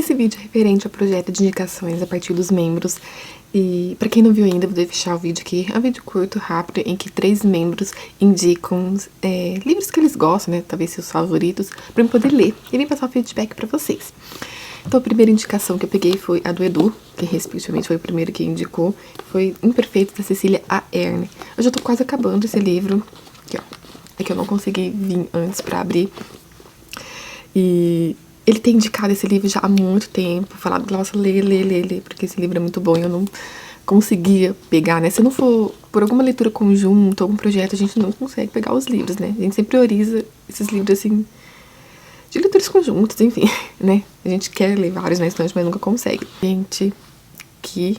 Esse vídeo é referente ao projeto de indicações a partir dos membros. E pra quem não viu ainda, vou deixar o vídeo aqui. É um vídeo curto, rápido, em que 3 membros indicam livros que eles gostam, né? Talvez seus favoritos, pra eu poder ler e vim passar o feedback pra vocês. Então a primeira indicação que eu peguei foi a do Edu, que respectivamente foi o primeiro que indicou. Foi Imperfeito, da Cecília Ahern. Eu já tô quase acabando esse livro. Aqui, ó. É que eu não consegui vir antes pra abrir. E ele tem indicado esse livro já há muito tempo, falado, nossa, lê, porque esse livro é muito bom e eu não conseguia pegar, né? Se não for por alguma leitura conjunta, algum projeto, a gente não consegue pegar os livros, né? A gente sempre prioriza esses livros, assim, de leituras conjuntas, enfim, né? A gente quer ler vários na estante, mas nunca consegue. Gente, que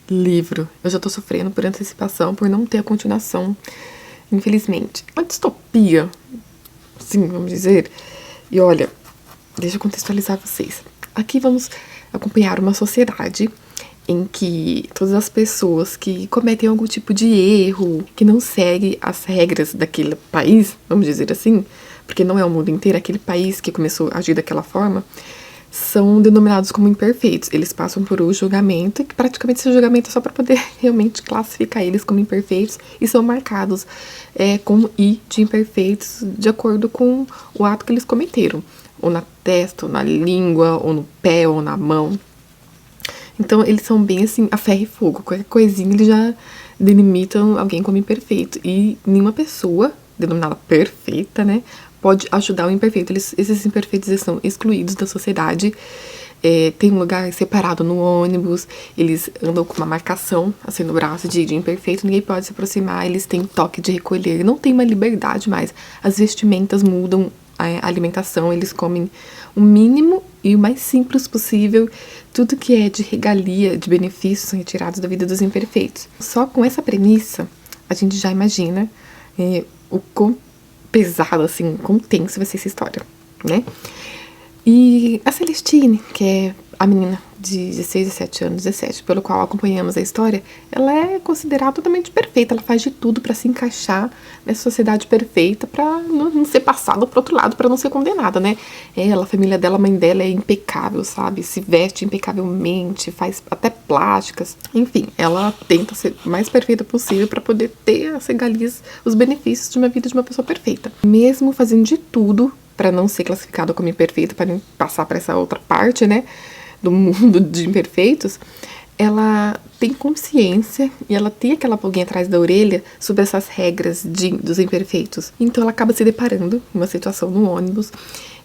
livro! Eu já tô sofrendo por antecipação, por não ter a continuação, infelizmente. Uma distopia, sim, vamos dizer. E olha, deixa eu contextualizar vocês. Aqui vamos acompanhar uma sociedade em que todas as pessoas que cometem algum tipo de erro, que não seguem as regras daquele país, vamos dizer assim, porque não é o mundo inteiro, aquele país que começou a agir daquela forma, são denominados como imperfeitos. Eles passam por um julgamento, que praticamente esse julgamento é só para poder realmente classificar eles como imperfeitos, e são marcados com I de imperfeitos de acordo com o ato que eles cometeram, ou na testa, ou na língua, ou no pé, ou na mão. Então eles são bem assim, a ferro e fogo. Qualquer coisinha eles já delimitam alguém como imperfeito. E nenhuma pessoa denominada perfeita, né, pode ajudar o imperfeito. Esses imperfeitos eles são excluídos da sociedade. Tem um lugar separado no ônibus. Eles andam com uma marcação assim no braço de imperfeito. Ninguém pode se aproximar. Eles têm toque de recolher. Não tem uma liberdade mais. As vestimentas mudam. A alimentação, eles comem o mínimo e o mais simples possível. Tudo que é de regalia, de benefícios, são retirados da vida dos imperfeitos. Só com essa premissa, a gente já imagina o quão pesado, assim, quão tenso vai ser essa história, né? E a Celestine, que é a menina de 16, 17 anos, 17, pelo qual acompanhamos a história, ela é considerada totalmente perfeita. Ela faz de tudo para se encaixar nessa sociedade perfeita, para não ser passada pro outro lado, para não ser condenada, né? Ela, a família dela, a mãe dela é impecável, sabe? Se veste impecavelmente, faz até plásticas. Enfim, ela tenta ser o mais perfeita possível para poder ter as regalias, os benefícios de uma vida de uma pessoa perfeita. Mesmo fazendo de tudo para não ser classificada como imperfeita, para não passar para essa outra parte, né, do mundo de imperfeitos, ela tem consciência e ela tem aquela pulguinha atrás da orelha sobre essas regras dos imperfeitos. Então ela acaba se deparando em uma situação no ônibus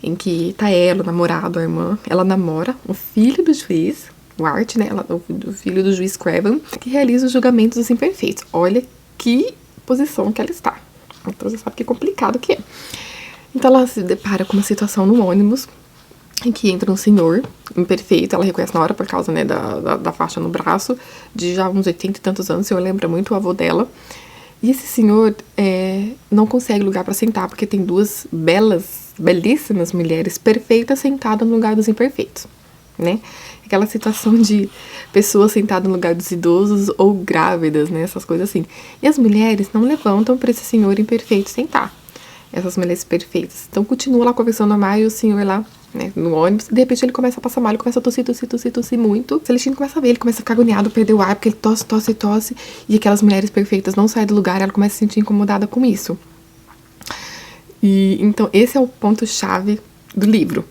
em que tá ela, o namorado, a irmã, ela namora o filho do juiz, o Art, né, o filho do juiz Craven, que realiza os julgamentos dos imperfeitos. Olha que posição que ela está. Então você sabe que complicado que é. Então ela se depara com uma situação no ônibus em que entra um senhor imperfeito. Ela reconhece na hora por causa, né, da faixa no braço, de já uns 80 e tantos anos. O senhor lembra muito o avô dela. E esse senhor não consegue lugar para sentar, porque tem duas belíssimas mulheres perfeitas sentadas no lugar dos imperfeitos, né? Aquela situação de pessoas sentadas no lugar dos idosos ou grávidas, né? Essas coisas assim. E as mulheres não levantam para esse senhor imperfeito sentar. Essas mulheres perfeitas. Então continua lá conversando normal e o senhor lá, né, no ônibus. De repente ele começa a passar mal, ele começa a tossir muito. Celestino começa a ver, ele começa a ficar agoniado, perder o ar, porque ele tosse. E aquelas mulheres perfeitas não saem do lugar, ela começa a se sentir incomodada com isso. E então esse é o ponto-chave do livro.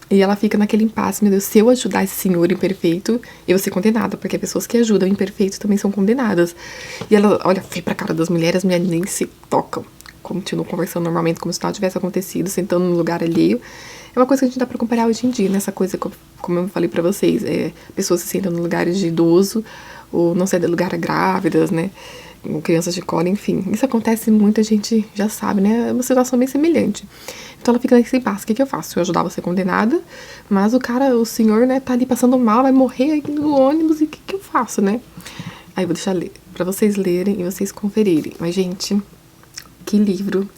E ela fica naquele impasse, meu Deus, se eu ajudar esse senhor imperfeito, eu vou ser condenada, porque pessoas que ajudam imperfeitos também são condenadas. E ela olha feio pra cara das mulheres, as mulheres nem se tocam. Continuam conversando normalmente como se nada tivesse acontecido, sentando no lugar alheio. É uma coisa que a gente dá pra comparar hoje em dia, nessa coisa, como eu falei pra vocês, pessoas se sentam no lugares de idoso, ou não sei, de lugar a grávidas, né, com crianças de colo, enfim. Isso acontece, muita gente já sabe, né, é uma situação bem semelhante. Então ela fica nesse impasse, o que eu faço? Eu ajudava a ser condenada, mas o senhor, né, tá ali passando mal, vai morrer aí no ônibus, e o que eu faço, né? Aí eu vou deixar ler, pra vocês lerem e vocês conferirem. Mas, gente, que livro,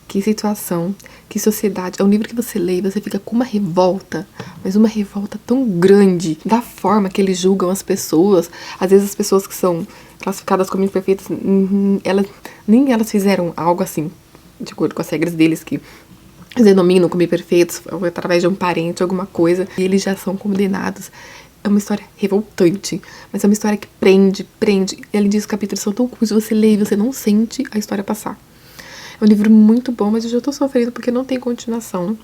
que situação, que sociedade. É um livro que você lê e você fica com uma revolta, mas uma revolta tão grande da forma que eles julgam as pessoas. Às vezes as pessoas que são classificadas como imperfeitas, nem elas fizeram algo assim, de acordo com as regras deles, que denominam como imperfeitos, ou através de um parente, alguma coisa, e eles já são condenados. É uma história revoltante, mas é uma história que prende. E além disso, os capítulos são tão curtos, você lê e você não sente a história passar. É um livro muito bom, mas eu já tô sofrendo porque não tem continuação.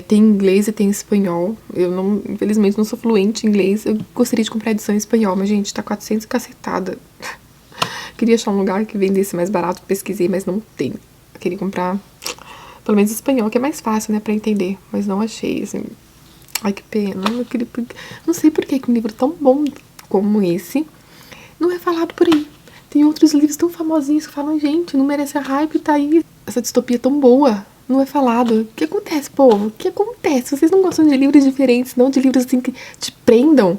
Tem inglês e tem espanhol. Eu não, infelizmente, não sou fluente em inglês. Eu gostaria de comprar a edição em espanhol, mas, gente, tá 400 cacetada. Queria achar um lugar que vendesse mais barato, pesquisei, mas não tem. Eu queria comprar, pelo menos espanhol, que é mais fácil, né, pra entender. Mas não achei, assim. Ai, que pena. Não sei por que um livro tão bom como esse não é falado por aí. Tem outros livros tão famosinhos que falam, gente, não merece a hype, tá aí. Essa distopia tão boa, não é falado. O que acontece, povo? O que acontece? Vocês não gostam de livros diferentes, não de livros assim que te prendam?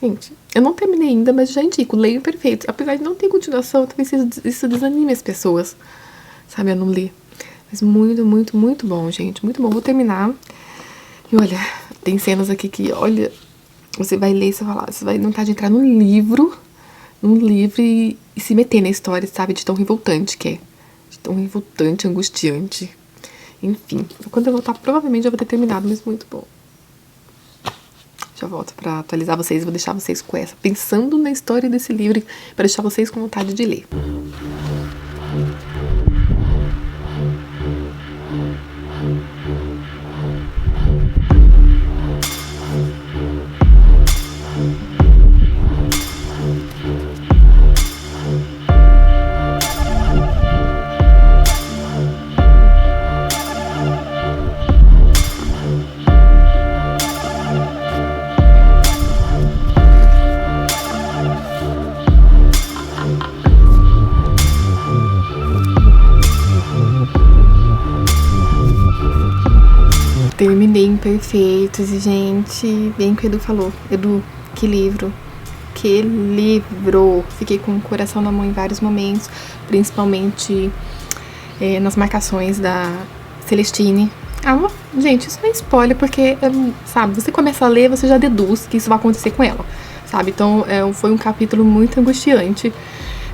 Gente, eu não terminei ainda, mas já indico, leio Perfeito. Apesar de não ter continuação, talvez isso desanime as pessoas, sabe, a não ler. Mas muito, muito, muito bom, gente. Muito bom. Vou terminar. E olha, tem cenas aqui que, olha, você vai ler e você vai não estar de entrar num livro e se meter na história, sabe? De tão revoltante que é. De tão revoltante, angustiante. Enfim, quando eu voltar, provavelmente já vou ter terminado, mas muito bom. Já volto pra atualizar vocês, vou deixar vocês com essa, pensando na história desse livro, pra deixar vocês com vontade de ler. Terminei Imperfeitos e, gente, bem que o Edu falou. Edu, que livro. Que livro. Fiquei com o coração na mão em vários momentos, principalmente nas marcações da Celestine. Gente, isso não é spoiler, porque, sabe, você começa a ler, você já deduz que isso vai acontecer com ela, sabe? Então, foi um capítulo muito angustiante.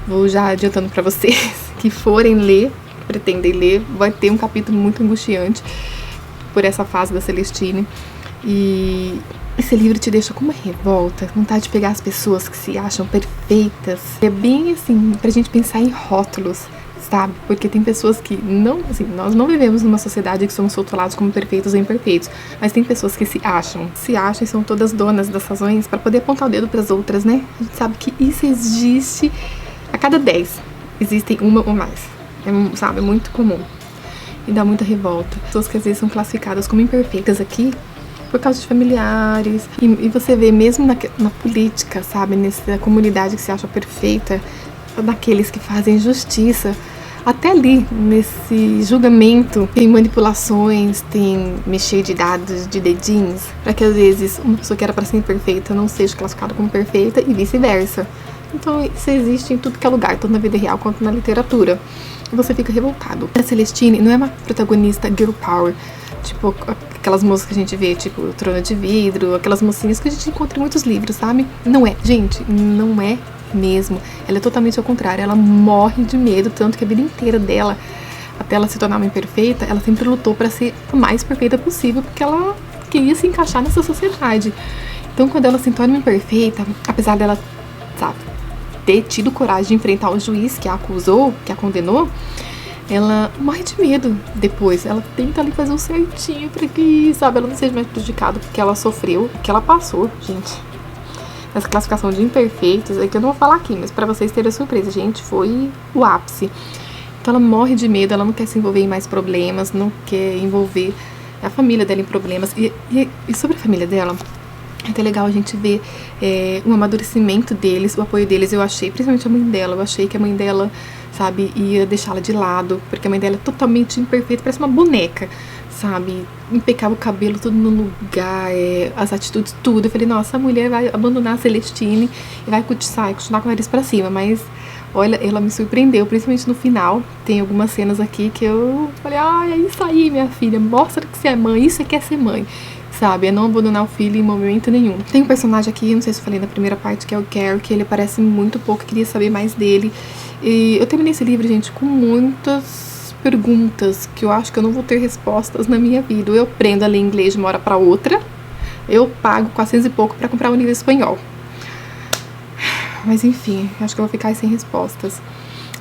Vou já adiantando pra vocês que forem ler, pretendem ler, vai ter um capítulo muito angustiante por essa fase da Celestine. E esse livro te deixa com uma revolta, vontade de pegar as pessoas que se acham perfeitas. É bem assim, pra gente pensar em rótulos, sabe? Porque tem pessoas que não, assim, nós não vivemos numa sociedade que somos rotulados como perfeitos ou imperfeitos, mas tem pessoas que se acham e são todas donas das razões pra poder apontar o dedo pras outras, né? A gente sabe que isso existe a cada 10, existem uma ou mais. Sabe, é muito comum. E dá muita revolta. Pessoas que às vezes são classificadas como imperfeitas aqui por causa de familiares. E você vê mesmo na política, sabe? Nessa comunidade que se acha perfeita, daqueles que fazem justiça. Até ali, nesse julgamento, tem manipulações, tem mexer de dados, de dedinhos, para que às vezes uma pessoa que era para ser imperfeita não seja classificada como perfeita e vice-versa. Então isso existe em tudo que é lugar, tanto na vida real quanto na literatura. E você fica revoltado. A Celestine não é uma protagonista girl power, tipo aquelas moças que a gente vê, tipo o Trono de Vidro, aquelas mocinhas que a gente encontra em muitos livros, sabe? Não é, gente, não é mesmo. Ela é totalmente ao contrário, ela morre de medo, tanto que a vida inteira dela, até ela se tornar uma imperfeita, ela sempre lutou para ser a mais perfeita possível, porque ela queria se encaixar nessa sociedade. Então quando ela se torna uma imperfeita, apesar dela, sabe, ter tido coragem de enfrentar o juiz que a acusou, que a condenou, ela morre de medo depois. Ela tenta ali fazer o certinho pra que, sabe, ela não seja mais prejudicada, porque ela sofreu, porque ela passou, gente. Essa classificação de imperfeitos, é que eu não vou falar aqui, mas pra vocês terem a surpresa, gente, foi o ápice. Então ela morre de medo, ela não quer se envolver em mais problemas, não quer envolver a família dela em problemas. E sobre a família dela, é até legal a gente ver o amadurecimento deles, o apoio deles. Eu achei, principalmente a mãe dela, eu achei que a mãe dela, sabe, ia deixá-la de lado, porque a mãe dela é totalmente imperfeita, parece uma boneca, sabe, impecável, o cabelo tudo no lugar, as atitudes, tudo. Eu falei, nossa, a mulher vai abandonar a Celestine e vai continuar com o nariz pra cima, mas olha, ela me surpreendeu, principalmente no final. Tem algumas cenas aqui que eu falei, ai, é isso aí, minha filha, mostra que você é mãe, isso é que é ser mãe, sabe, é não abandonar o filho em momento nenhum. Tem um personagem aqui, não sei se eu falei na primeira parte, que é o Carol, que ele aparece muito pouco, queria saber mais dele. E eu terminei esse livro, gente, com muitas perguntas que eu acho que eu não vou ter respostas na minha vida. Ou eu aprendo a ler inglês de uma hora pra outra, eu pago 400 e pouco pra comprar um livro espanhol. Mas enfim, acho que eu vou ficar sem respostas.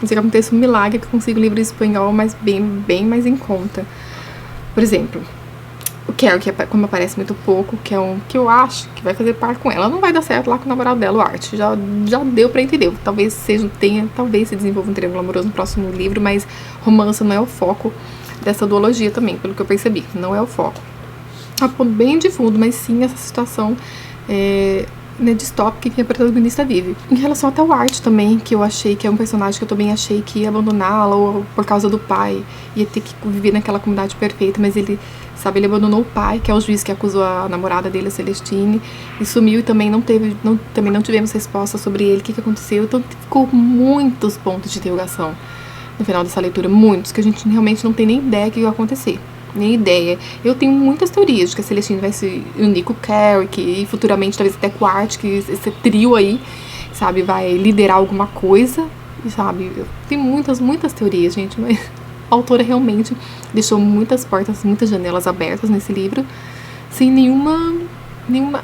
Não sei que aconteça um milagre que eu consiga um livro em espanhol, mas bem mais em conta. Por exemplo, o Carrie, que como aparece muito pouco, que é um que eu acho que vai fazer par com ela. Não vai dar certo lá com o namorado dela, o Art. Já deu pra entender. Talvez talvez se desenvolva um triângulo amoroso no próximo livro, mas romance não é o foco dessa duologia também, pelo que eu percebi. Não é o foco. Tá bem de fundo, mas sim essa situação distópica que a protagonista vive. Em relação até ao Art também, que eu achei que é um personagem que eu também achei que ia abandoná-la ou por causa do pai, ia ter que viver naquela comunidade perfeita, mas ele abandonou o pai, que é o juiz que acusou a namorada dele, a Celestine, e sumiu e também também não tivemos resposta sobre ele, o que aconteceu. Então ficou muitos pontos de interrogação no final dessa leitura, muitos, que a gente realmente não tem nem ideia do que vai acontecer. Nem ideia. Eu tenho muitas teorias de que a Celestine vai se unir com o Carrick e futuramente talvez até com o Art, que esse trio aí, sabe, vai liderar alguma coisa, sabe. Eu tenho muitas teorias, gente, mas a autora realmente deixou muitas portas, muitas janelas abertas nesse livro, sem nenhuma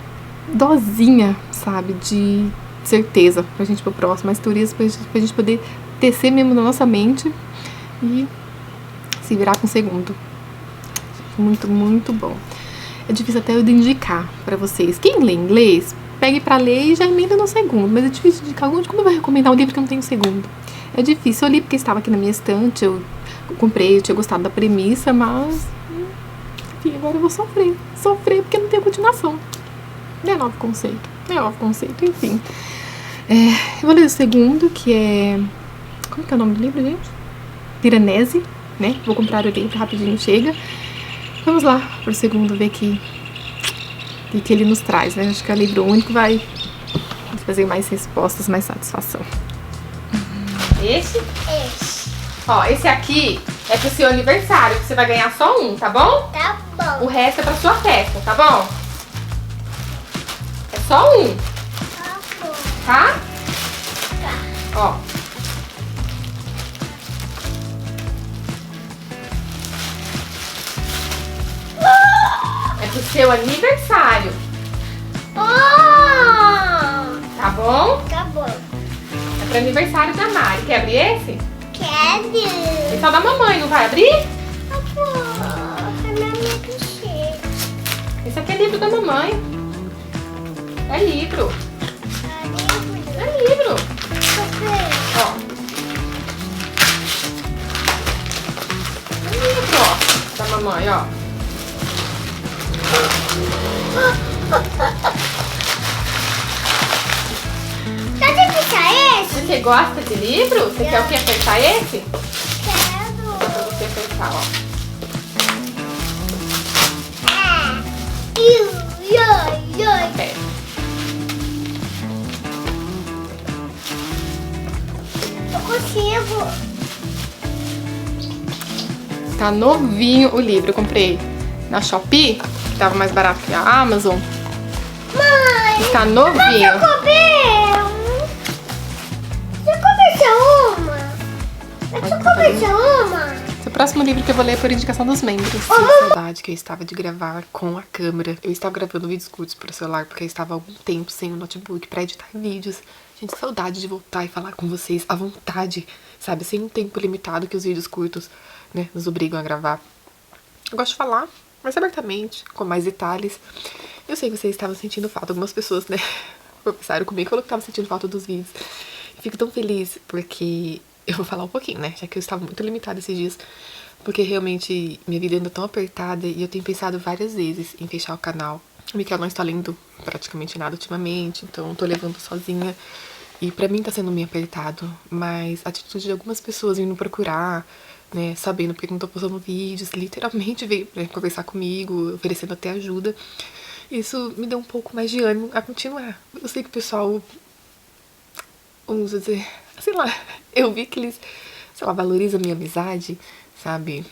dosinha, sabe, de certeza pra gente pro próximo, as teorias pra gente poder tecer mesmo na nossa mente e se virar com o segundo. Muito bom. É difícil até eu indicar pra vocês. Quem lê inglês, pegue pra ler e já emenda no segundo. Mas é difícil indicar. Como eu vou recomendar um livro que não tem um segundo? É difícil. Eu li porque estava aqui na minha estante, eu comprei, eu tinha gostado da premissa, mas enfim, agora eu vou sofrer porque não tem continuação. É novo conceito, enfim. Eu vou ler o segundo, que é... Como que é o nome do livro, gente? Piranesi, né? Vou comprar o livro, rapidinho chega. Vamos lá pro segundo, ver que ele nos traz, né? Acho que é o livro único, vai trazer mais respostas, mais satisfação. Esse? Ó, esse aqui é pro seu aniversário, que você vai ganhar só um, tá bom? Tá bom. O resto é pra sua festa, tá bom? É só um, Tá bom. tá? Tá. Ó. É pro seu aniversário, Oh! tá bom? Tá bom. É pro aniversário da Mari. Quer abrir esse? Quero. Esse é o da mamãe, não vai abrir? Tá bom. É na minha bexiga. Esse aqui é livro da mamãe. É livro. É livro. Ó. É livro, ó. Da mamãe, ó. Pode fechar esse? Você gosta de livro? Você quer o que? Apertar esse? Quero. Pra você apertar, ó. Aperta. Eu consigo. Tá novinho o livro. Eu comprei na Shopee, que tava mais barato que a Amazon. Mãe, Tá novinho. eu comer. Você começou uma? Eu só começou uma. Esse é o próximo livro que eu vou ler por indicação dos membros. Que saudade que eu estava de gravar com a câmera. Eu estava gravando vídeos curtos pro celular porque eu estava há algum tempo sem o notebook pra editar vídeos. Gente, saudade de voltar e falar com vocês à vontade, sabe? Sem um tempo limitado que os vídeos curtos, né, nos obrigam a gravar. Eu gosto de falar mais abertamente, com mais detalhes. Eu sei que vocês estavam sentindo falta. Algumas pessoas, né, conversaram comigo, falou que estavam sentindo falta dos vídeos. Eu fico tão feliz porque eu vou falar um pouquinho, né, já que eu estava muito limitada esses dias. Porque realmente minha vida anda tão apertada e eu tenho pensado várias vezes em fechar o canal. O Mikael não está lendo praticamente nada ultimamente, então eu tô levando sozinha. E pra mim tá sendo meio apertado, mas a atitude de algumas pessoas vindo procurar, né, sabendo porque eu não tô postando vídeos, literalmente veio, né, conversar comigo, oferecendo até ajuda. Isso me deu um pouco mais de ânimo a continuar. Eu sei que o pessoal, vamos dizer, sei lá, eu vi que eles, sei lá, valorizam a minha amizade, sabe?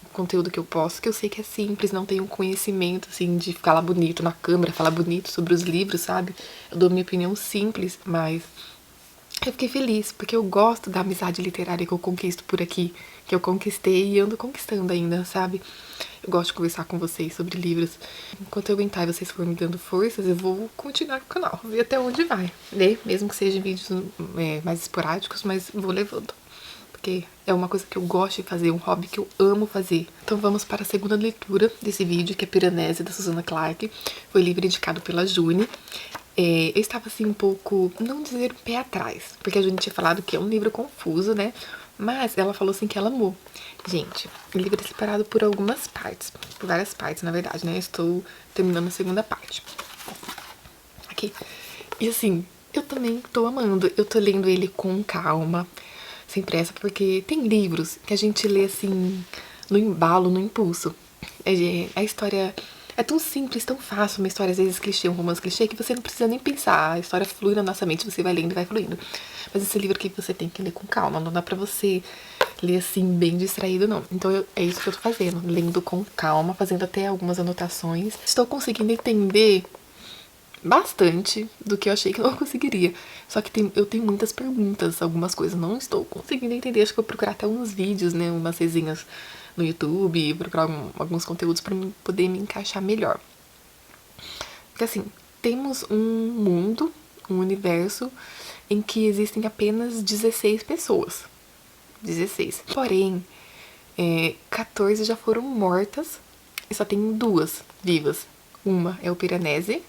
O conteúdo que eu posto, que eu sei que é simples, não tenho um conhecimento, assim, de falar bonito na câmera, falar bonito sobre os livros, sabe? Eu dou minha opinião simples, mas Eu fiquei feliz, porque eu gosto da amizade literária que eu conquisto por aqui, que eu conquistei e ando conquistando ainda, sabe? Eu gosto de conversar com vocês sobre livros. Enquanto eu aguentar e vocês forem me dando forças, eu vou continuar com o canal, ver até onde vai, né? Mesmo que sejam vídeos mais esporádicos, mas vou levando. Porque é uma coisa que eu gosto de fazer, um hobby que eu amo fazer. Então vamos para a segunda leitura desse vídeo, que é Piranesi, da Susanna Clarke. Foi livro indicado pela Juni. Eu estava assim um pouco, não dizer pé atrás, porque a Juni tinha falado que é um livro confuso, né? Mas ela falou assim que ela amou. Gente, o livro é separado por algumas partes, por várias partes, na verdade, né? Eu estou terminando a segunda parte. Aqui. E assim, eu também tô amando. Eu tô lendo ele com calma, sem pressa, porque tem livros que a gente lê assim, no embalo, no impulso. A história é tão simples, tão fácil, uma história às vezes clichê, um romance clichê, que você não precisa nem pensar. A história flui na nossa mente, você vai lendo e vai fluindo. Mas esse livro aqui você tem que ler com calma, não dá pra você ler assim, bem distraído, não. Então é isso que eu tô fazendo, lendo com calma, fazendo até algumas anotações. Estou conseguindo entender bastante do que eu achei que eu não conseguiria. Só que eu tenho muitas perguntas, algumas coisas não estou conseguindo entender. Acho que vou procurar até uns vídeos, né, umas resenhas no YouTube, procurar alguns conteúdos para poder me encaixar melhor. Porque assim, temos um mundo, um universo em que existem apenas 16 pessoas. 16. Porém, 14 já foram mortas e só tem 2 vivas. Uma é o Piranesi.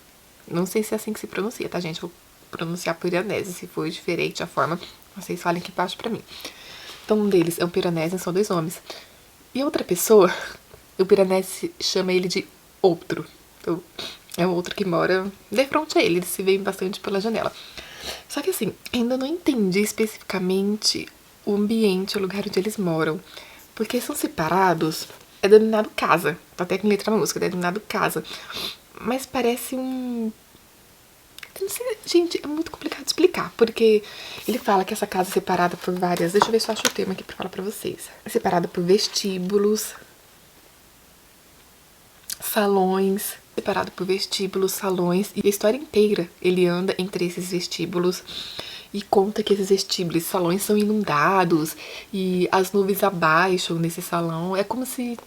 Não sei se é assim que se pronuncia, tá, gente? Vou pronunciar Piranesi. Se for diferente a forma, vocês falem aqui embaixo pra mim. Então, um deles é o Piranesi, são 2 homens. E outra pessoa, o Piranesi chama ele de outro. Então, é o outro que mora de frente a ele. Eles se veem bastante pela janela. Só que assim, ainda não entendi especificamente o ambiente, o lugar onde eles moram. Porque são separados, é denominado casa. Tá até com letra na música, é denominado casa. Mas parece um... Eu não sei, gente, é muito complicado de explicar. Porque ele fala que essa casa é separada por várias... Deixa eu ver se eu acho o termo aqui pra falar pra vocês. É separada por vestíbulos, salões... Separado por vestíbulos, salões... E a história inteira ele anda entre esses vestíbulos... E conta que esses vestíbulos e salões são inundados. E as nuvens abaixam nesse salão. É como se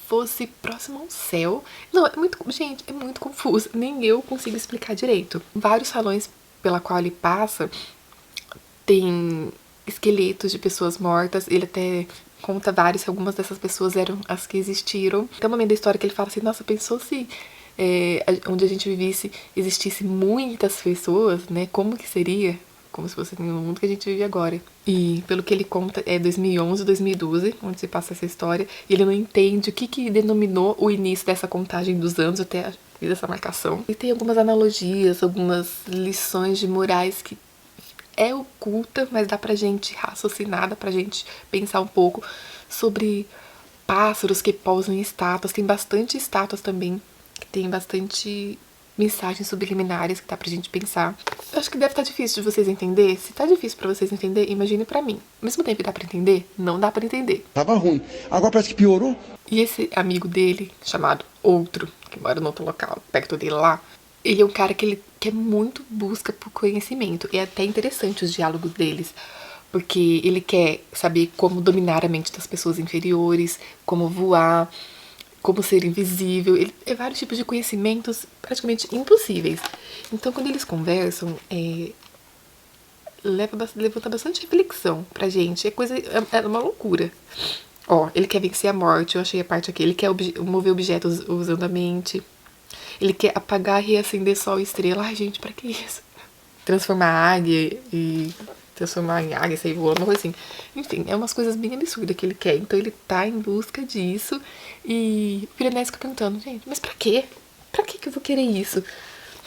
fosse próximo ao céu. Não, é muito... Gente, é muito confuso. Nem eu consigo explicar direito. Vários salões pela qual ele passa tem esqueletos de pessoas mortas. Ele até conta vários, que algumas dessas pessoas eram as que existiram. Tem um momento da história que ele fala assim, nossa, pensou se onde a gente vivesse existisse muitas pessoas, né? Como que seria? Como se fosse no mundo que a gente vive agora. E pelo que ele conta, é 2011, 2012, onde se passa essa história. E ele não entende o que denominou o início dessa contagem dos anos até dessa marcação. E tem algumas analogias, algumas lições de morais que é oculta, mas dá pra gente raciocinar, dá pra gente pensar um pouco sobre pássaros que pousam em estátuas. Tem bastante estátuas também, que tem bastante mensagens subliminares que dá pra gente pensar. Eu acho que deve estar difícil de vocês entender. Se tá difícil pra vocês entender, imagine pra mim. Ao mesmo tempo que dá pra entender, não dá pra entender. Tava ruim. Agora parece que piorou. E esse amigo dele, chamado Outro, que mora no outro local, perto dele lá, ele é um cara que ele quer muito busca por conhecimento. E é até interessante os diálogos deles, porque ele quer saber como dominar a mente das pessoas inferiores, como voar, como ser invisível. Ele é vários tipos de conhecimentos praticamente impossíveis. Então, quando eles conversam, levanta bastante reflexão pra gente. É uma loucura. Ó, ele quer vencer a morte, eu achei a parte aqui. Ele quer mover objetos usando a mente. Ele quer apagar e reacender sol e estrela. Ai, gente, pra que isso? Transformar a águia e transformar em águia, sair voando, uma coisa assim. Enfim, é umas coisas bem absurdas que ele quer. Então ele tá em busca disso. E o Piranesi fica perguntando, gente, mas pra quê? Pra que eu vou querer isso?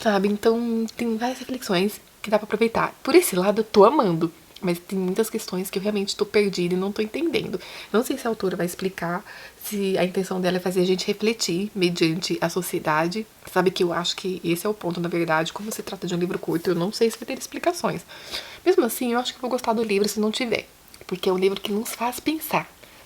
Sabe? Então tem várias reflexões que dá pra aproveitar. Por esse lado eu tô amando. Mas tem muitas questões que eu realmente tô perdida e não tô entendendo. Não sei se a autora vai explicar, se a intenção dela é fazer a gente refletir mediante a sociedade. Sabe que eu acho que esse é o ponto, na verdade. Como se trata de um livro curto, eu não sei se vai ter explicações. Mesmo assim, eu acho que eu vou gostar do livro se não tiver. Porque é um livro que nos faz pensar.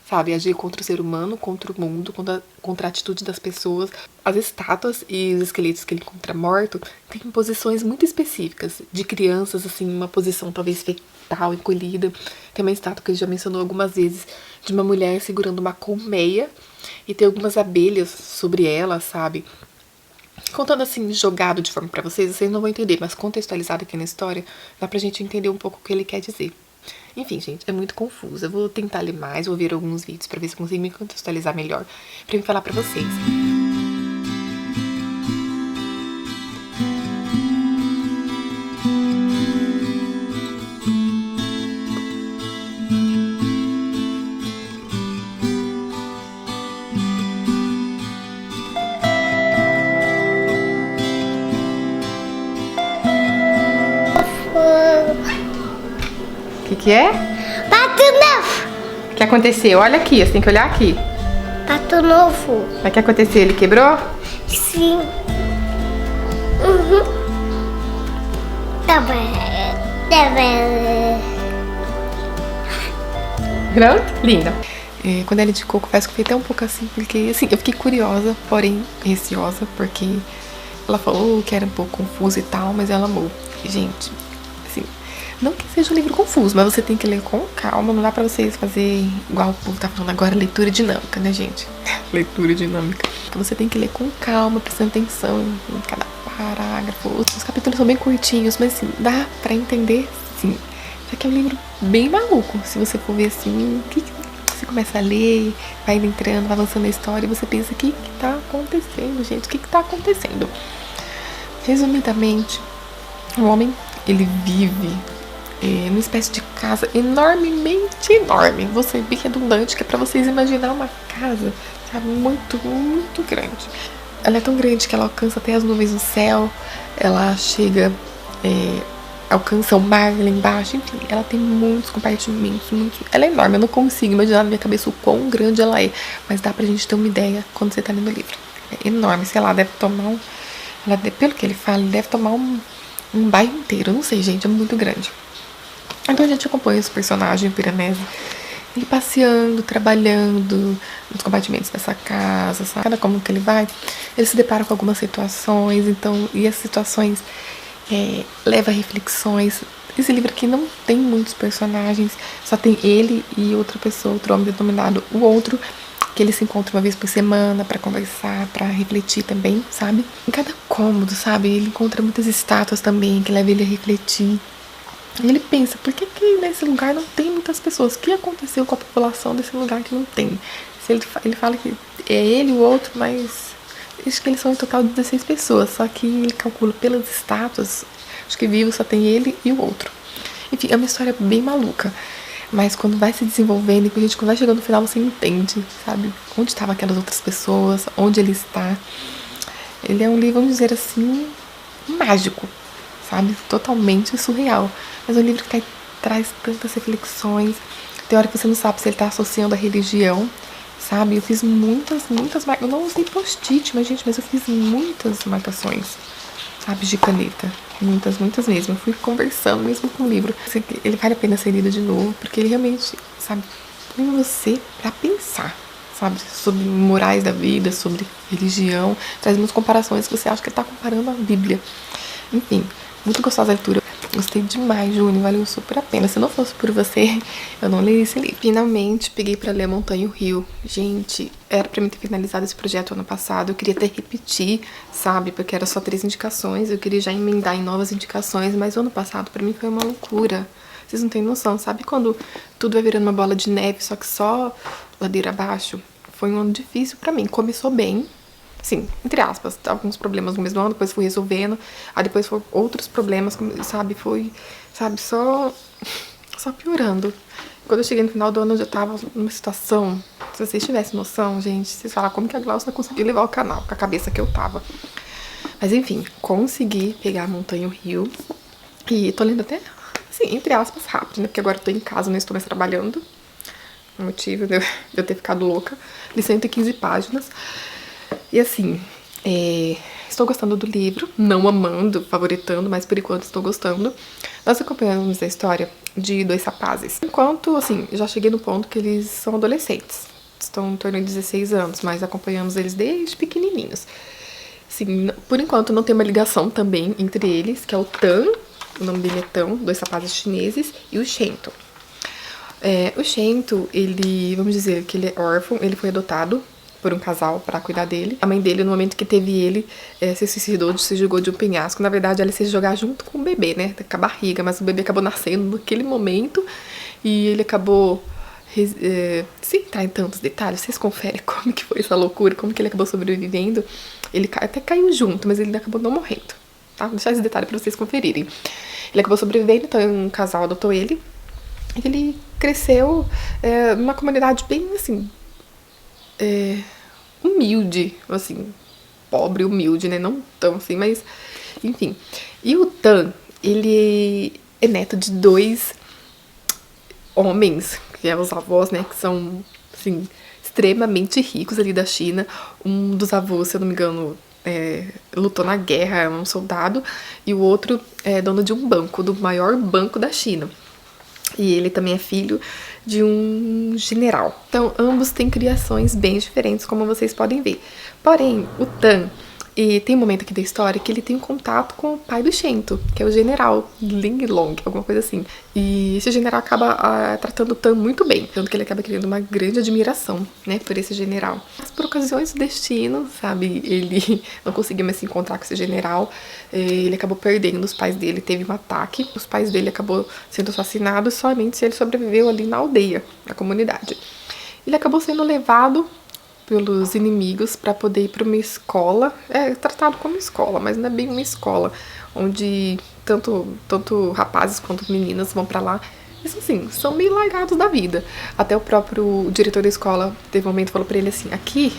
sabe? Agir contra o ser humano, contra o mundo, contra a atitude das pessoas. As estátuas e os esqueletos que ele encontra morto têm posições muito específicas, de crianças, assim, uma posição talvez fetal, encolhida. Tem uma estátua que ele já mencionou algumas vezes, de uma mulher segurando uma colmeia, e tem algumas abelhas sobre ela, sabe? Contando assim, jogado de forma pra vocês não vão entender, mas contextualizado aqui na história, dá pra gente entender um pouco o que ele quer dizer. Enfim, gente, é muito confuso. Eu vou tentar ler mais, vou ver alguns vídeos pra ver se eu consigo me contextualizar melhor, pra me falar pra vocês. O que é? Pato novo. O que aconteceu? Olha aqui, você tem que olhar aqui. Pato novo. O que aconteceu? Ele quebrou? Sim. Uhum. Tá bem. Tá bem. Pronto? Linda. Quando ela indicou, confesso que foi até um pouco assim, porque assim, eu fiquei curiosa, porém receosa, porque ela falou que era um pouco confuso e tal, mas ela amou. Gente, assim, não que seja um livro confuso, mas você tem que ler com calma, não dá pra vocês fazer igual o povo tá falando agora, leitura dinâmica, né, gente? Leitura dinâmica. Você tem que ler com calma, prestando atenção em cada parágrafo. Os capítulos são bem curtinhos, mas assim, dá pra entender, sim. Só que é um livro bem maluco, se você for ver assim, o que você começa a ler, vai entrando, vai avançando a história e você pensa, o que tá acontecendo, gente? O que tá acontecendo? Resumidamente, o homem, ele vive numa espécie de casa enormemente enorme. Vou ser bem redundante, que é pra vocês imaginar uma casa, sabe, muito, muito grande. Ela é tão grande que ela alcança até as nuvens do céu, ela chega, alcança o mar lá embaixo, enfim, ela tem muitos compartimentos, muitos. Ela é enorme, eu não consigo imaginar na minha cabeça o quão grande ela é, mas dá pra gente ter uma ideia quando você tá lendo o livro. É enorme, sei lá, deve tomar pelo que ele fala, ele deve tomar um bairro inteiro, eu não sei, gente, é muito grande. Então a gente acompanha os personagens, o Piranesi, ele passeando, trabalhando nos compartimentos dessa casa, sabe? Cada como que ele vai, ele se depara com algumas situações, então, e as situações leva a reflexões. Esse livro aqui não tem muitos personagens, só tem ele e outra pessoa, outro homem denominado o Outro, que eles se encontram uma vez por semana pra conversar, pra refletir também, sabe? Em cada cômodo, sabe? Ele encontra muitas estátuas também, que levam ele a refletir. E ele pensa, por que nesse lugar não tem muitas pessoas? O que aconteceu com a população desse lugar que não tem? Ele fala que é ele e o outro, mas acho que eles são em total 16 pessoas, só que ele calcula pelas estátuas, acho que vivo só tem ele e o outro. Enfim, é uma história bem maluca, mas quando vai se desenvolvendo e quando vai chegando no final você entende, sabe? Onde estavam aquelas outras pessoas, onde ele está. Ele é um livro, vamos dizer assim, mágico, sabe? Totalmente surreal. Mas é um livro que traz tantas reflexões. Tem hora que você não sabe se ele está associando a religião, sabe? Eu fiz muitas marcações. Eu não usei post-it, mas eu fiz muitas marcações, sabe? De caneta. Muitas mesmo. Eu fui conversando mesmo com o livro. Ele vale a pena ser lido de novo, porque ele realmente, sabe, põe você pra pensar, sabe? Sobre morais da vida, sobre religião. Traz umas comparações que você acha que ele tá comparando a Bíblia. Enfim, muito gostosa a leitura. Gostei demais, Júnior, valeu super a pena. Se não fosse por você, eu não leria esse livro. Finalmente, peguei pra ler A Montanha e o Rio. Gente, era pra mim ter finalizado esse projeto ano passado. Eu queria até repetir, sabe? Porque era só 3 indicações. Eu queria já emendar em novas indicações. Mas o ano passado, pra mim, foi uma loucura. Vocês não têm noção, sabe? Quando tudo vai virando uma bola de neve, só que só ladeira abaixo. Foi um ano difícil pra mim. Começou bem. Sim, entre aspas, alguns problemas no mesmo ano, depois fui resolvendo, aí depois foram outros problemas, sabe, só piorando. Quando eu cheguei no final do ano, eu já tava numa situação, se vocês tivessem noção, gente, vocês falam como que a Glaucia não conseguiu levar o canal, com a cabeça que eu tava. Mas enfim, consegui pegar a Montanha e o Rio, e tô lendo até, assim, entre aspas, rápido, né, porque agora eu tô em casa, não estou mais trabalhando, o motivo de eu ter ficado louca, li 115 páginas. E assim, estou gostando do livro, não amando, favoritando, mas por enquanto estou gostando. Nós acompanhamos a história de dois rapazes. Enquanto, assim, já cheguei no ponto que eles são adolescentes. Estão em torno de 16 anos, mas acompanhamos eles desde pequenininhos. Assim, por enquanto não tem uma ligação também entre eles, que é o Tan, o nome dele é Tan, dois rapazes chineses, e o Shento. O Shento, ele, vamos dizer que ele é órfão, ele foi adotado por um casal para cuidar dele. A mãe dele, no momento que teve ele, se suicidou, se jogou de um penhasco. Na verdade, ela ia se jogar junto com o bebê, né, com a barriga, mas o bebê acabou nascendo naquele momento e ele acabou... sem entrar em tantos detalhes, vocês conferem como que foi essa loucura, como que ele acabou sobrevivendo. Ele até caiu junto, mas ele acabou não morrendo, tá? Vou deixar esse detalhe pra vocês conferirem. Ele acabou sobrevivendo, então um casal adotou ele. E ele cresceu numa comunidade bem, assim, humilde, assim, pobre, humilde, né? Não tão assim, mas, enfim. E o Tan, ele é neto de dois homens, que é os avós, né, que são, assim, extremamente ricos ali da China. Um dos avós, se eu não me engano, lutou na guerra, é um soldado, e o outro é dono de um banco, do maior banco da China. E ele também é filho de um general. Então, ambos têm criações bem diferentes, como vocês podem ver. Porém, o Tan, e tem um momento aqui da história que ele tem um contato com o pai do Shento, que é o general Ling Long, alguma coisa assim. E esse general acaba tratando o Tan muito bem, tanto que ele acaba criando uma grande admiração, né, por esse general. Mas por ocasiões do destino, sabe, ele não conseguiu mais se encontrar com esse general, ele acabou perdendo os pais dele, teve um ataque, os pais dele acabou sendo assassinados, somente ele sobreviveu ali na aldeia, na comunidade. Ele acabou sendo levado pelos inimigos para poder ir para uma escola, tratado como escola, mas não é bem uma escola, onde tanto rapazes quanto meninas vão para lá. Isso, assim, são meio largados da vida. Até o próprio diretor da escola teve um momento, falou para ele assim, aqui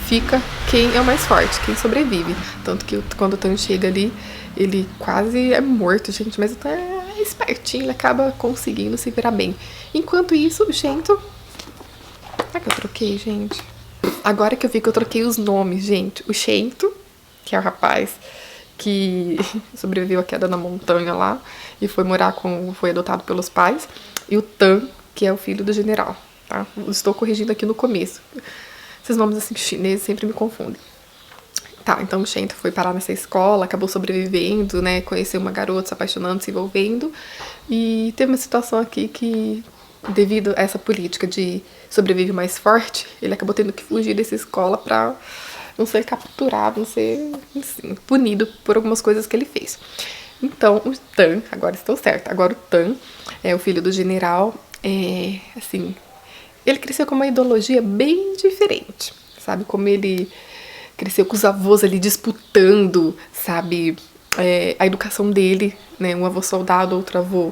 fica quem é o mais forte, quem sobrevive. Tanto que quando o Tan chega ali, ele quase é morto, gente, mas o Tan é espertinho, ele acaba conseguindo se virar bem. Enquanto isso, o Shento... Será que eu troquei, gente? Agora que eu vi que eu troquei os nomes, gente. O Shento, que é o rapaz que sobreviveu à queda na montanha lá e foi adotado pelos pais. E o Tan, que é o filho do general, tá? Estou corrigindo aqui no começo. Esses nomes assim chineses sempre me confundem. Tá, então o Shento foi parar nessa escola, acabou sobrevivendo, né? Conheceu uma garota, se apaixonando, se envolvendo. E teve uma situação aqui que, devido a essa política de sobrevive mais forte, ele acabou tendo que fugir dessa escola pra não ser capturado, não ser, assim, punido por algumas coisas que ele fez. Então, o Tan, agora estou certa, agora o Tan é o filho do general, assim, ele cresceu com uma ideologia bem diferente, sabe? Como ele cresceu com os avós ali disputando, sabe? A educação dele, né? Um avô soldado, outro avô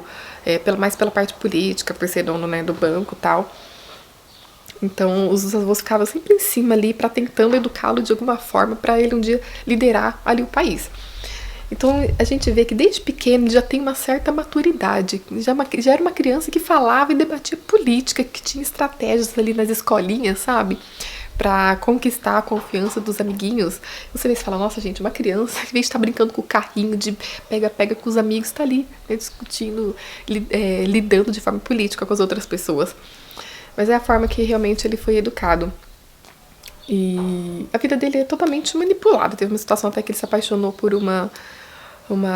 mais pela parte política, por ser dono, né, do banco e tal. Então, os avós ficavam sempre em cima ali para tentando educá-lo de alguma forma para ele um dia liderar ali o país. Então, a gente vê que desde pequeno ele já tem uma certa maturidade. Já era uma criança que falava e debatia política, que tinha estratégias ali nas escolinhas, sabe? Pra conquistar a confiança dos amiguinhos. Você vê e fala, nossa, gente, uma criança, em vez de estar brincando com o carrinho de pega-pega com os amigos, tá ali, né, discutindo, lidando de forma política com as outras pessoas. Mas é a forma que realmente ele foi educado. E a vida dele é totalmente manipulada. Teve uma situação até que ele se apaixonou por uma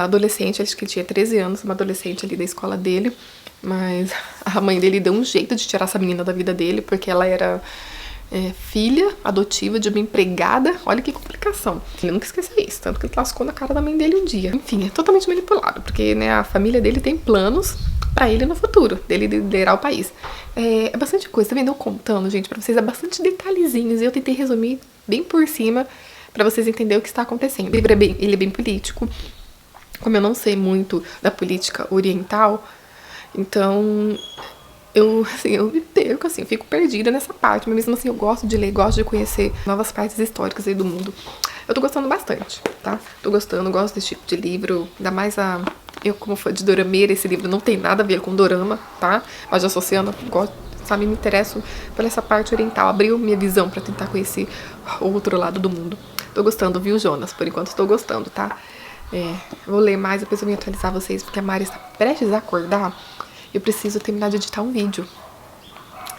adolescente, acho que ele tinha 13 anos, uma adolescente ali da escola dele. Mas a mãe dele deu um jeito de tirar essa menina da vida dele, porque ela era filha adotiva de uma empregada. Olha que complicação. Ele nunca esqueceu isso, tanto que ele lascou na cara da mãe dele um dia. Enfim, é totalmente manipulado, porque, né, a família dele tem planos pra ele no futuro, dele liderar o país. É bastante coisa, tá vendo? Eu contando, gente, pra vocês, é bastante detalhezinhos, e eu tentei resumir bem por cima pra vocês entenderem o que está acontecendo. Ele é bem político. Como eu não sei muito da política oriental, então eu me perco, assim, eu fico perdida nessa parte, mas mesmo assim eu gosto de ler, gosto de conhecer novas partes históricas aí do mundo. Eu tô gostando bastante, tá? Gosto desse tipo de livro, ainda mais eu, como fã de dorameira, esse livro não tem nada a ver com dorama, tá? Mas associando, gosto, sabe, me interesso por essa parte oriental, abriu minha visão pra tentar conhecer o outro lado do mundo. Tô gostando, viu, Jonas? Por enquanto tô gostando, tá? Vou ler mais, depois eu vou atualizar vocês, porque a Mari está prestes a acordar. Eu preciso terminar de editar um vídeo.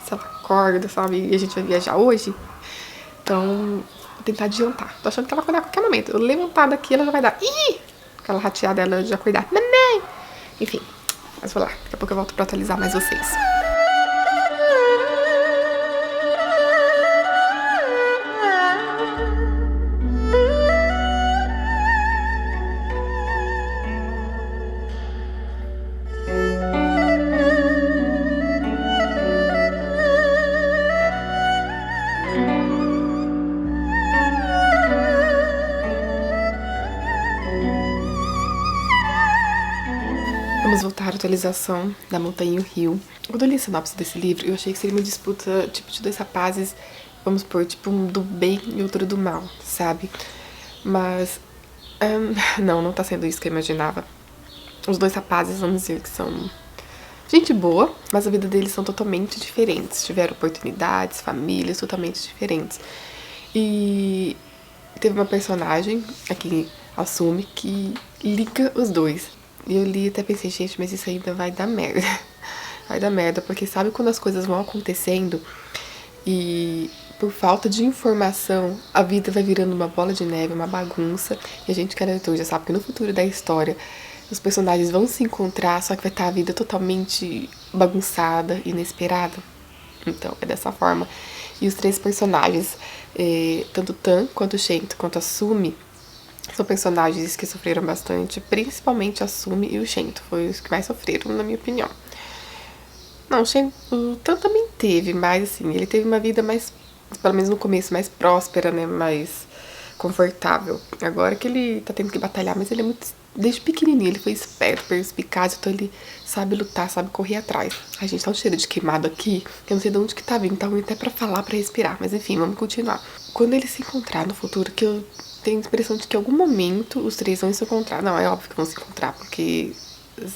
Se ela acorda, sabe? E a gente vai viajar hoje. Então, vou tentar adiantar. Tô achando que ela vai acordar a qualquer momento. Eu levantar daqui, ela já vai dar... Ih! Aquela rateada dela de acordar. Mamãe! Enfim, mas vou lá. Daqui a pouco eu volto pra atualizar mais vocês. Vamos voltar à atualização da Montanha e o Rio. Quando eu li a sinopse desse livro, eu achei que seria uma disputa, tipo, de dois rapazes, vamos supor, tipo, um do bem e outro do mal, sabe? Mas, não tá sendo isso que eu imaginava. Os dois rapazes, vamos dizer que são gente boa, mas a vida deles são totalmente diferentes. Tiveram oportunidades, famílias totalmente diferentes. E teve uma personagem, aqui assume, que liga os dois. E eu li e até pensei, gente, mas isso ainda vai dar merda. Vai dar merda, porque sabe quando as coisas vão acontecendo e por falta de informação a vida vai virando uma bola de neve, uma bagunça. E a gente que é leitor já sabe que no futuro da história os personagens vão se encontrar, só que vai estar a vida totalmente bagunçada, inesperada. Então, é dessa forma. E os três personagens, tanto Tan, quanto Shento, quanto a Sumi, são personagens que sofreram bastante, principalmente a Sumi e o Shento. Foi os que mais sofreram, na minha opinião. Não, o Tan também teve, mas assim, ele teve uma vida mais, pelo menos no começo, mais próspera, né, mais confortável. Agora que ele tá tendo que batalhar, mas ele é muito... Desde pequenininho ele foi esperto, perspicaz, então ele sabe lutar, sabe correr atrás. Ai, gente, tá um cheiro de queimado aqui, que eu não sei de onde que tá vindo, tá ruim até pra falar, pra respirar, mas enfim, vamos continuar. Quando eles se encontrar no futuro, que eu tenho a impressão de que em algum momento os três vão se encontrar. Não, é óbvio que vão se encontrar, porque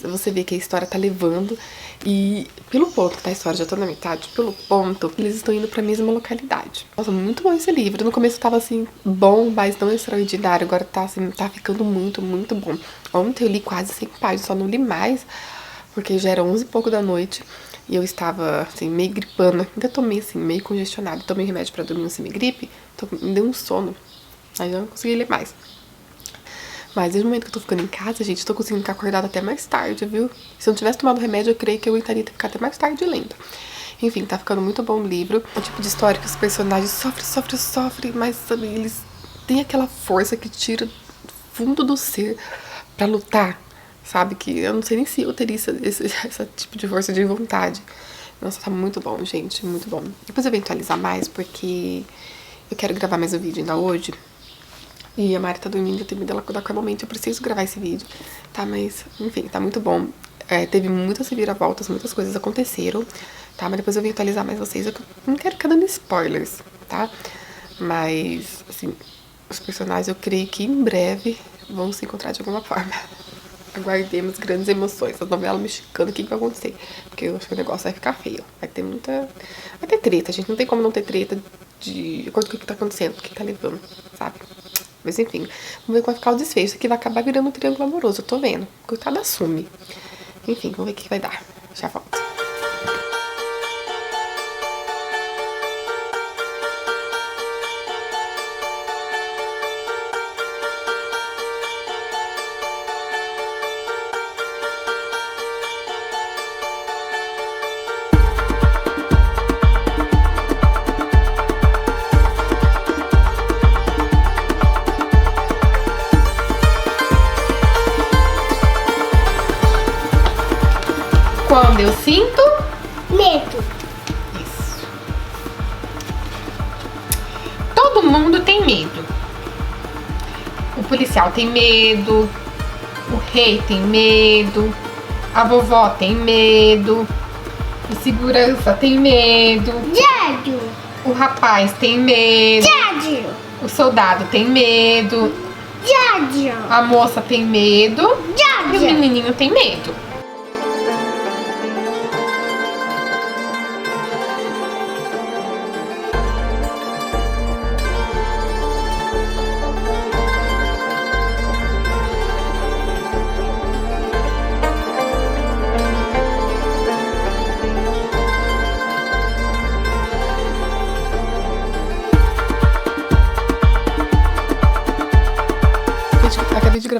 você vê que a história tá levando e pelo ponto que tá a história, já tô na metade, pelo ponto, eles estão indo pra mesma localidade. Nossa, muito bom esse livro. No começo tava assim, bom, mas não extraordinário. Agora tá assim, tá ficando muito, muito bom. Ontem eu li quase 100 páginas, só não li mais, porque já era 11 e pouco da noite. E eu estava, assim, meio gripando. Ainda tomei, assim, meio congestionado. Tomei remédio pra dormir, assim, gripe. Me deu um sono. Aí eu não consegui ler mais. Mas desde o momento que eu tô ficando em casa, gente, tô conseguindo ficar acordada até mais tarde, viu? Se eu não tivesse tomado remédio, eu creio que eu estaria ficar até mais tarde lendo. Enfim, tá ficando muito bom o livro. É o tipo de história que os personagens sofrem, mas sabe, eles têm aquela força que tira do fundo do ser pra lutar, sabe? Que eu não sei nem se eu teria esse tipo de força de vontade. Nossa, tá muito bom, gente, muito bom. Depois eu vou atualizar mais, porque eu quero gravar mais um vídeo ainda hoje. E a Mari tá dormindo, eu tenho medo dela acordar qualquer momento, eu preciso gravar esse vídeo, tá? Mas, enfim, tá muito bom. Teve muitas reviravoltas, muitas coisas aconteceram, tá? Mas depois eu vou atualizar mais vocês. Eu não quero ficar dando spoilers, tá? Mas, assim, os personagens eu creio que em breve vão se encontrar de alguma forma. Aguardemos grandes emoções. A novela mexicana, o que vai acontecer? Porque eu acho que o negócio vai ficar feio. Vai ter treta, gente. Não tem como não ter treta de acordo com o que tá acontecendo, o que tá levando, sabe? Mas enfim, vamos ver como vai ficar o desfecho. Isso aqui vai acabar virando um triângulo amoroso, eu tô vendo. Coitada, Sumi. Enfim, vamos ver o que vai dar. Já volto. Quando eu sinto Medo. isso. Todo mundo tem medo. O policial tem medo, o rei tem medo, a vovó tem medo, o segurança tem medo, Diário. o rapaz tem medo, Diário. o soldado tem medo, Diário. a moça tem medo e o Diário. menininho tem medo.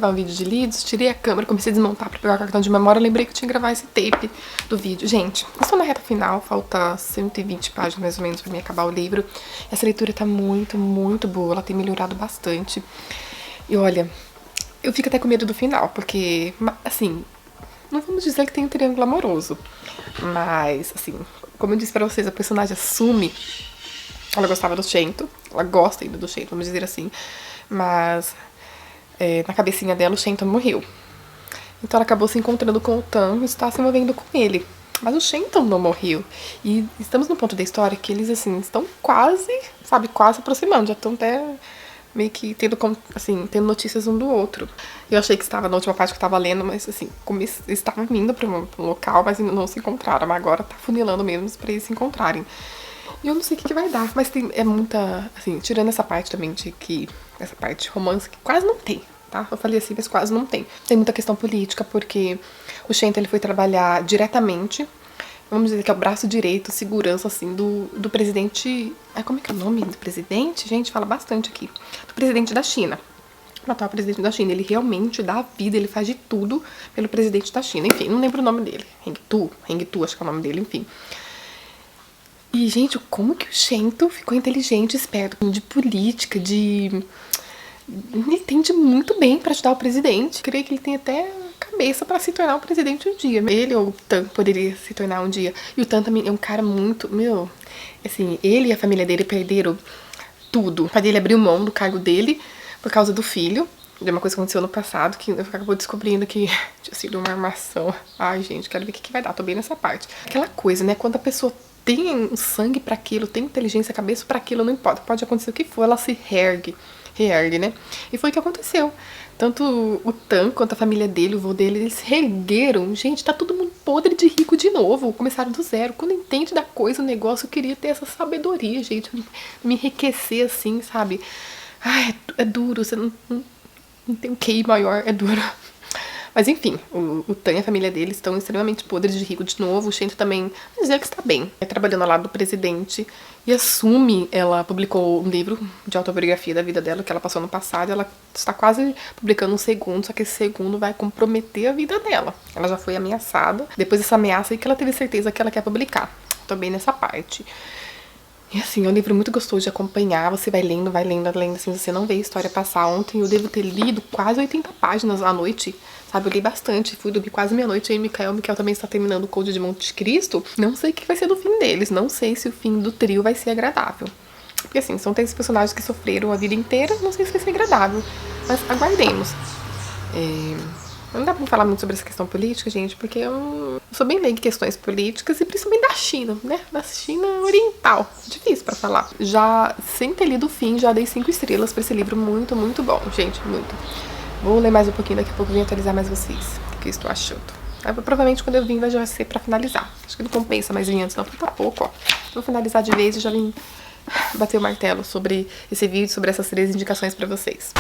gravar um vídeo de lidos, tirei a câmera, comecei a desmontar pra pegar o cartão de memória, lembrei que eu tinha que gravar esse tape do vídeo. Gente, eu estou na reta final, falta 120 páginas mais ou menos pra mim acabar o livro. Essa leitura tá muito, muito boa, ela tem melhorado bastante. E olha, eu fico até com medo do final, porque, assim, não vamos dizer que tem um triângulo amoroso, mas, assim, como eu disse pra vocês, a personagem assume. Ela gostava do Shento, ela gosta ainda do Shento, vamos dizer assim, mas na cabecinha dela o Shento morreu. Então ela acabou se encontrando com o Tan e está se envolvendo com ele. Mas o Shento não morreu. E estamos no ponto da história que eles, assim, estão quase, sabe, quase aproximando, já estão até meio que tendo notícias um do outro. Eu achei que estava na última parte que eu estava lendo, mas assim, como eles estavam vindo para um local, mas ainda não se encontraram. Mas agora tá funilando mesmo para eles se encontrarem. E eu não sei o que vai dar, mas é muita, assim, tirando essa parte também essa parte de romance que quase não tem, tá? Eu falei assim, mas quase não tem. Tem muita questão política, porque o Shento, ele foi trabalhar diretamente, vamos dizer que é o braço direito, segurança, assim, do presidente. Como é que é o nome do presidente? Gente, fala bastante aqui. Do presidente da China. O atual presidente da China. Ele realmente dá a vida, ele faz de tudo pelo presidente da China. Enfim, não lembro o nome dele. Heng Tu, acho que é o nome dele, enfim. E, gente, como que o Shento ficou inteligente, esperto, de política, ele entende muito bem pra ajudar o presidente. Creio que ele tem até cabeça pra se tornar o presidente um dia. Ele ou o Tan poderia se tornar um dia. E o Tan também é um cara muito, assim, ele e a família dele perderam tudo. O pai dele abriu mão do cargo dele por causa do filho. De uma coisa que aconteceu no passado, que acabou descobrindo que tinha sido uma armação. Ai, gente, quero ver o que vai dar, tô bem nessa parte. Aquela coisa, né, quando a pessoa tem sangue pra aquilo, tem inteligência, cabeça pra aquilo, não importa, pode acontecer o que for, ela se reergue, né? E foi o que aconteceu. Tanto o Tan quanto a família dele, o vô dele, eles se reergueram. Gente, tá todo mundo podre de rico de novo. Começaram do zero. Quando entende da coisa, o negócio, eu queria ter essa sabedoria, gente. Me enriquecer assim, sabe? Ai, é duro, você não tem um QI maior, é duro. Mas enfim, o Tan e a família dele estão extremamente podres de rico de novo. O Shento também, vamos dizer que está bem. Trabalhando ao lado do presidente. E assume, ela publicou um livro de autobiografia da vida dela, que ela passou no passado. Ela está quase publicando um segundo, só que esse segundo vai comprometer a vida dela. Ela já foi ameaçada. Depois dessa ameaça aí que ela teve certeza que ela quer publicar. Tô bem nessa parte. E assim, é um livro muito gostoso de acompanhar, você vai lendo, assim, você não vê a história passar. Ontem eu devo ter lido quase 80 páginas à noite, sabe? Eu li bastante, fui dormir quase meia-noite, aí o Mikael também está terminando o Conde de Monte Cristo. Não sei o que vai ser do fim deles, não sei se o fim do trio vai ser agradável. Porque assim, são três personagens que sofreram a vida inteira, não sei se vai ser agradável, mas aguardemos. Não dá pra falar muito sobre essa questão política, gente, porque eu sou bem leiga em questões políticas e principalmente da China, né? Da China oriental. Difícil pra falar. Já, sem ter lido o fim, já dei 5 estrelas pra esse livro. Muito, muito bom, gente, muito. Vou ler mais um pouquinho, daqui a pouco eu vim atualizar mais vocês. O que eu estou achando. Provavelmente quando eu vim vai já ser pra finalizar. Acho que não compensa mais vir antes, não. Falta pouco, ó. Vou finalizar de vez e já vim bater o martelo sobre esse vídeo, sobre essas 3 indicações pra vocês.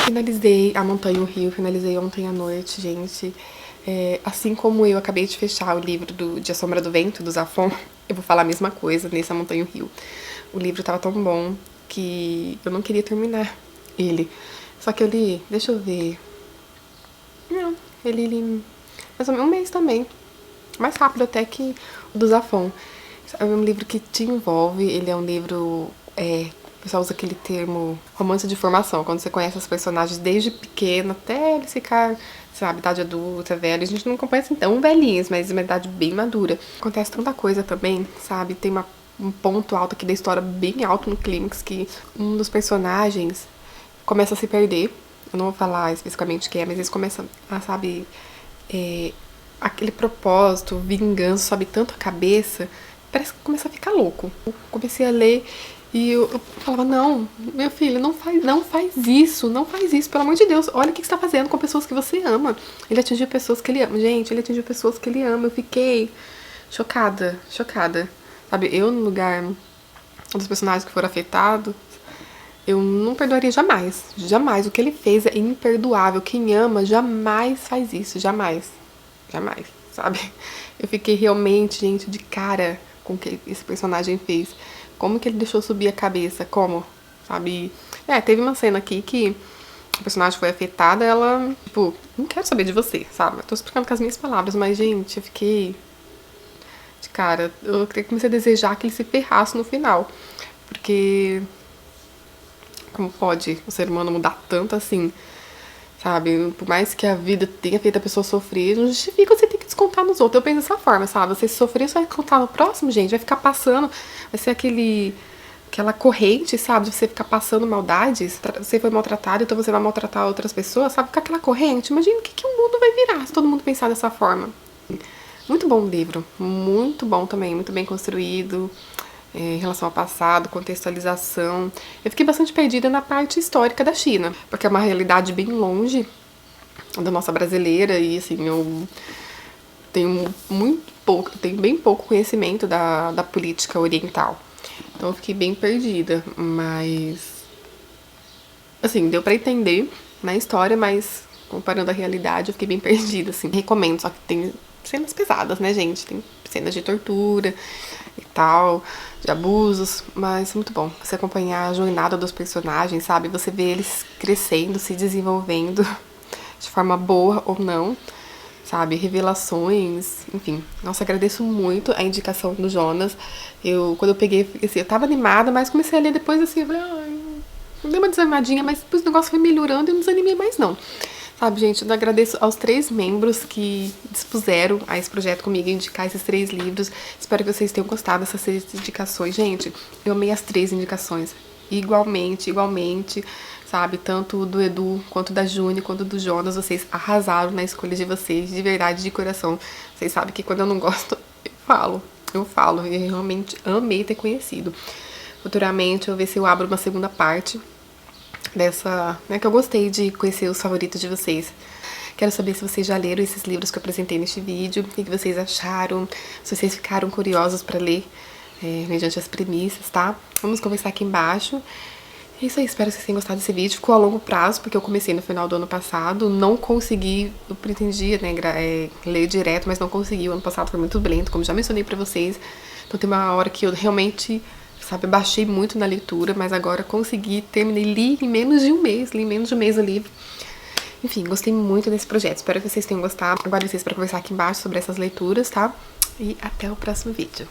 Finalizei A Montanha e o Rio, finalizei ontem à noite, gente. Assim como eu acabei de fechar o livro de A Sombra do Vento, do Zafon, eu vou falar a mesma coisa nesse A Montanha e o Rio. O livro tava tão bom que eu não queria terminar ele. Só que eu li, deixa eu ver. Não, ele li mais ou menos um mês também. Mais rápido até que o do Zafon. É um livro que te envolve, ele é um livro... O pessoal usa aquele termo romance de formação, quando você conhece os personagens desde pequeno até eles ficar, sabe, idade adulta, velho. A gente não acompanha assim tão velhinhos, mas uma idade bem madura. Acontece tanta coisa também, sabe? Tem um ponto alto aqui da história, bem alto no clímax, que um dos personagens começa a se perder. Eu não vou falar especificamente quem é, mas eles começam a, sabe, aquele propósito, vingança, sobe tanto a cabeça, parece que começa a ficar louco. Eu comecei a ler e eu falava, não, meu filho, não faz isso, pelo amor de Deus, olha o que você tá fazendo com pessoas que você ama. Ele atingiu pessoas que ele ama, gente, ele atingiu pessoas que ele ama, eu fiquei chocada, sabe, eu no lugar dos personagens que foram afetados, eu não perdoaria jamais, o que ele fez é imperdoável, quem ama jamais faz isso, jamais, sabe, eu fiquei realmente, gente, de cara com o que esse personagem fez. Como que ele deixou subir a cabeça? Como? Sabe? Teve uma cena aqui que a personagem foi afetada, ela, tipo, não quero saber de você, sabe? Eu tô explicando com as minhas palavras, mas, gente, eu fiquei de cara. Eu comecei a desejar que ele se ferrasse no final. Porque como pode o ser humano mudar tanto assim? Sabe? Por mais que a vida tenha feito a pessoa sofrer, não justifica você ter que descontar nos outros. Eu penso dessa forma, sabe? Você sofrer, você vai contar no próximo, gente. Vai ficar passando, vai ser aquela corrente, sabe? De você ficar passando maldades. Você foi maltratado, então você vai maltratar outras pessoas, sabe? Ficar aquela corrente. Imagina o que o mundo vai virar se todo mundo pensar dessa forma. Muito bom o livro. Muito bom também. Muito bem construído. Em relação ao passado, contextualização. Eu fiquei bastante perdida na parte histórica da China, porque é uma realidade bem longe da nossa brasileira e, assim, eu tenho bem pouco conhecimento da política oriental. Então eu fiquei bem perdida, mas, assim, deu pra entender na história, mas comparando a realidade eu fiquei bem perdida, assim. Recomendo, só que tem cenas pesadas, né, gente? Tem cenas de tortura e tal, de abusos, mas é muito bom você acompanhar a jornada dos personagens, sabe? Você vê eles crescendo, se desenvolvendo de forma boa ou não, sabe? Revelações, enfim. Nossa, agradeço muito a indicação do Jonas. Quando eu peguei, assim, eu tava animada, mas comecei a ler depois, assim, eu falei, dei uma desanimadinha, mas depois o negócio foi melhorando e eu não desanimei mais, não. Sabe, gente, eu agradeço aos 3 membros que dispuseram a esse projeto comigo, indicar esses 3 livros. Espero que vocês tenham gostado dessas 6 indicações. Gente, eu amei as 3 indicações. Igualmente, sabe? Tanto do Edu, quanto da Juni, quanto do Jonas. Vocês arrasaram na escolha de vocês, de verdade, de coração. Vocês sabem que quando eu não gosto, eu falo. Eu realmente amei ter conhecido. Futuramente eu vou ver se eu abro uma segunda parte dessa, né, que eu gostei de conhecer os favoritos de vocês. Quero saber se vocês já leram esses livros que eu apresentei neste vídeo, o que vocês acharam, se vocês ficaram curiosos pra ler mediante as premissas, tá? Vamos conversar aqui embaixo. É isso aí, espero que vocês tenham gostado desse vídeo. Ficou a longo prazo, porque eu comecei no final do ano passado, não consegui, eu pretendia, né, ler direto, mas não consegui. O ano passado foi muito lento, como já mencionei pra vocês. Então tem uma hora que eu realmente, sabe, baixei muito na leitura, mas agora consegui, li em menos de um mês o livro. Enfim, gostei muito desse projeto, espero que vocês tenham gostado. Aguardo vocês para conversar aqui embaixo sobre essas leituras, tá? E até o próximo vídeo.